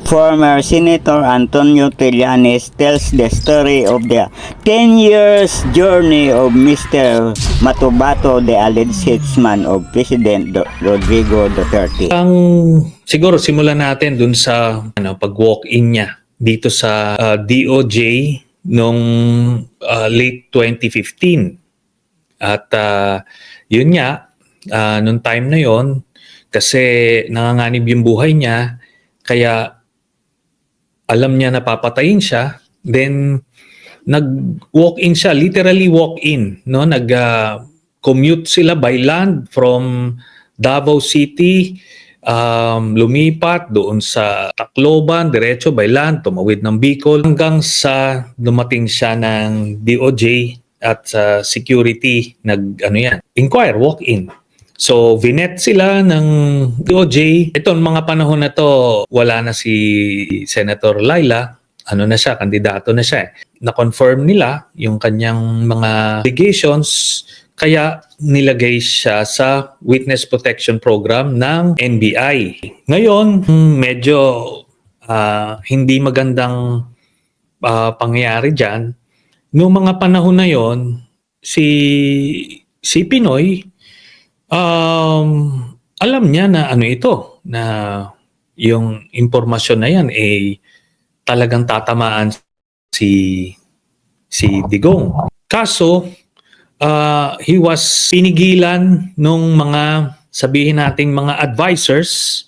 Former Senator Antonio Trillanes tells the story of the 10 years journey of Mr. Matubato, the alleged hitman of President Rodrigo Duterte. Ang siguro simulan natin dun sa pag-walk-in niya dito sa DOJ nung late 2015. At yun nga, nung time na yon kasi nanganganib yung buhay niya, kaya alam niya na papatayin siya, then nag-walk-in siya, literally walk-in, no? Nag-commute sila by land from Davao City, lumipat doon sa Tacloban, diretso by land, tumawid ng Bicol, hanggang sa dumating siya ng DOJ at security, inquire, walk-in. So, vinet sila ng DOJ. Itong mga panahon na to, wala na si Senator Laila. Kandidato na siya. Na-confirm nila yung kanyang mga allegations, kaya nilagay siya sa Witness Protection Program ng NBI. Ngayon, medyo hindi magandang pangyayari dyan. Noong mga panahon na yon, si Pinoy, alam niya na na yung impormasyon na yan talagang tatamaan si Digong. Kaso he was pinigilan nung mga, sabihin nating mga advisors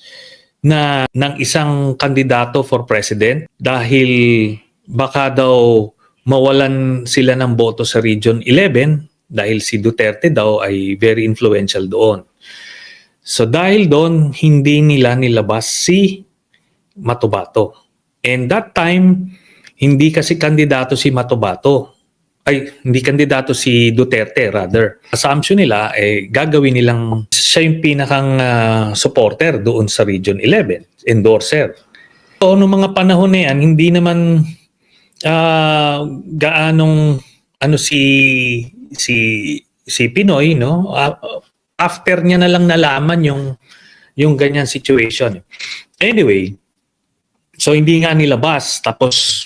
ng isang kandidato for president dahil baka daw mawalan sila ng boto sa Region 11 dahil si Duterte daw ay very influential doon. So dahil doon, hindi nila nilabas si Matubato. And that time, hindi kasi kandidato si Matubato. Hindi kandidato si Duterte rather. Assumption nila, gagawin nilang siya yung pinakang supporter doon sa Region 11, endorser. So noong mga panahon na yan, hindi naman gaanong si Pinoy, no? After niya na lang nalaman yung ganyan situation. Anyway, so hindi nga nilabas. Tapos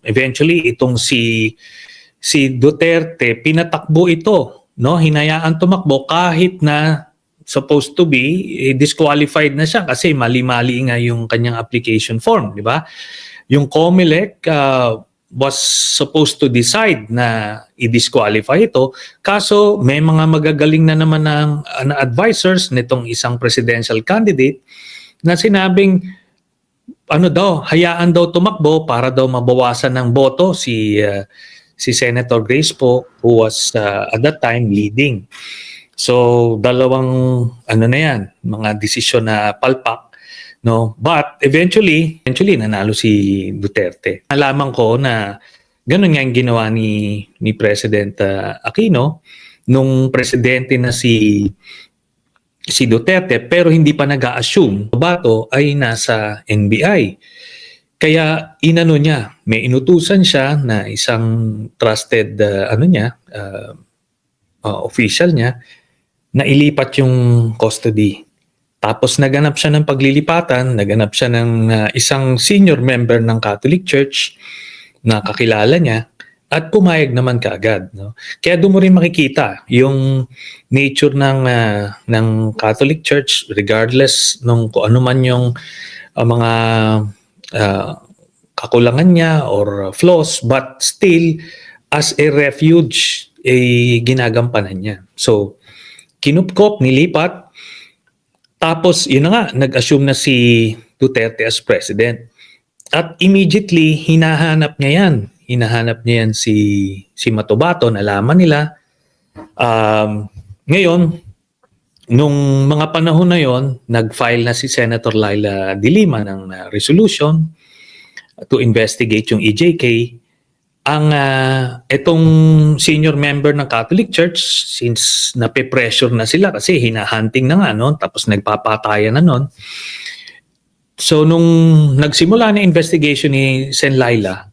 eventually itong si Duterte, pinatakbo ito, no? Hinayaan tumakbo kahit na supposed to be disqualified na siya kasi mali-mali nga yung kanyang application form, di ba? Yung COMELEC was supposed to decide na i-disqualify ito. Kaso may mga magagaling na naman ng advisors nitong isang presidential candidate na sinabing hayaan daw tumakbo para daw mabawasan ng boto si Senator Grace Poe, who was at that time leading. So dalawang mga desisyon na palpak. No, but eventually nanalo si Duterte. Nalaman ko na ganun nga yung ginawa ni President Aquino nung presidente na si Duterte, pero hindi pa nag-a-assume Bato ay nasa NBI. Kaya inano niya, may inutusan siya na isang trusted official niya na ilipat yung custody. Tapos naganap siya ng paglilipatan, naganap siya ng isang senior member ng Catholic Church na kakilala niya at pumayag naman kaagad. No? Kaya doon mo rin makikita yung nature ng Catholic Church regardless nung kung ano man yung mga kakulangan niya or flaws, but still as a refuge ginagampanan niya. So kinupkop, nilipat. Tapos, yun na nga, nag-assume na si Duterte as president. At immediately, hinahanap niya yan. Hinahanap niya yan si Matubato, nalaman nila. Ngayon, nung mga panahon na yon, nag-file na si Senator Laila de Lima ng resolution to investigate yung EJK. Itong senior member ng Catholic Church, since nape-pressure na sila kasi hinahunting na nga noon, tapos nagpapatayan na noon. So nung nagsimula na investigation ni Sen Laila,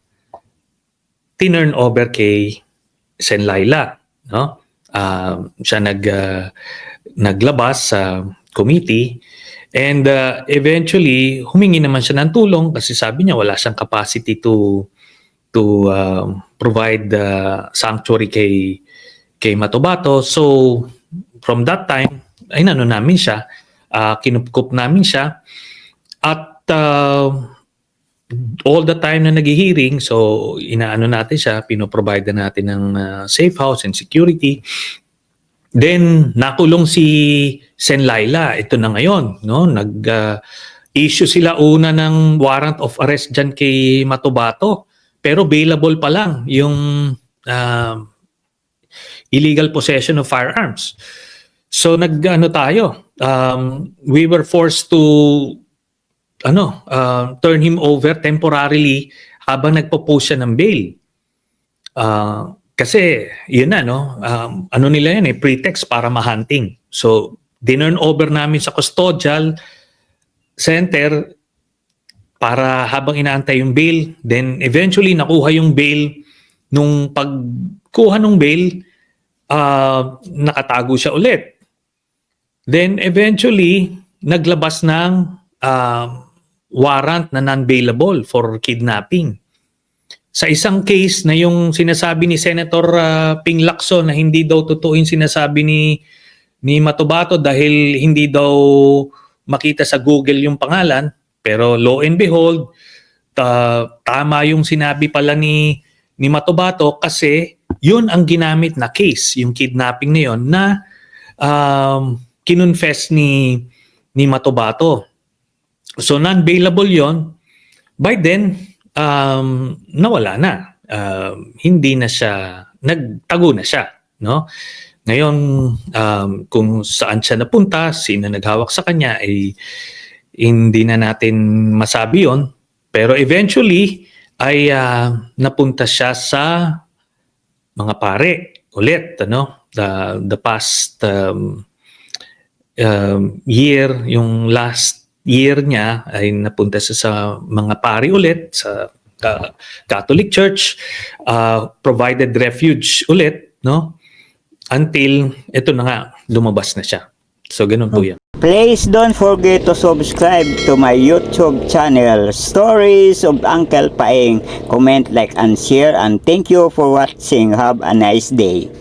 tinurn over kay Sen Laila, no? Siya naglabas sa committee And eventually, humingi naman siya ng tulong kasi sabi niya wala siyang capacity to provide sanctuary kay Matobato. So from that time, ay nano namin siya, kinupkup namin siya, at all the time na naghihiring, so inaano natin siya, pinoprovide na natin ng safe house and security. Then nakulong si Sen Laila, ito na ngayon, no? Issue sila una ng warrant of arrest diyan kay Matobato, pero bailable pa lang yung illegal possession of firearms. So nag-ano tayo, we were forced to turn him over temporarily habang nagpo-post siya ng bail. Kasi yun na, no, ano nila yan, pretext para ma-hunting. So dinurn over namin sa custodial center para habang inaantay yung bail. Then eventually nakuha yung bail. Nung pagkuha ng bail, nakatago siya ulit. Then eventually naglabas ng warrant na non-bailable for kidnapping. Sa isang case na yung sinasabi ni Senator Ping Lacson na hindi daw totoo yung sinasabi ni Matobato dahil hindi daw makita sa Google yung pangalan, pero lo and behold, tama yung sinabi pala ni Matobato kasi yun ang ginamit na case, yung kidnapping na yun na kinonfess ni Matobato. So non-bailable yon. By then, nawala na. Hindi na siya, nagtago na siya. No? Ngayon, kung saan siya napunta, sino naghawak sa kanya, ay hindi na natin masabi yon. Pero eventually, ay napunta siya sa mga pare ulit. The past year, yung last year niya ay napunta sa mga pari ulit sa Catholic Church, provided refuge ulit, no? Until ito na nga, lumabas na siya. So ganun po yan. Please don't forget to subscribe to my YouTube channel, Stories of Uncle Paeng. Comment, like, and share, and thank you for watching. Have a nice day.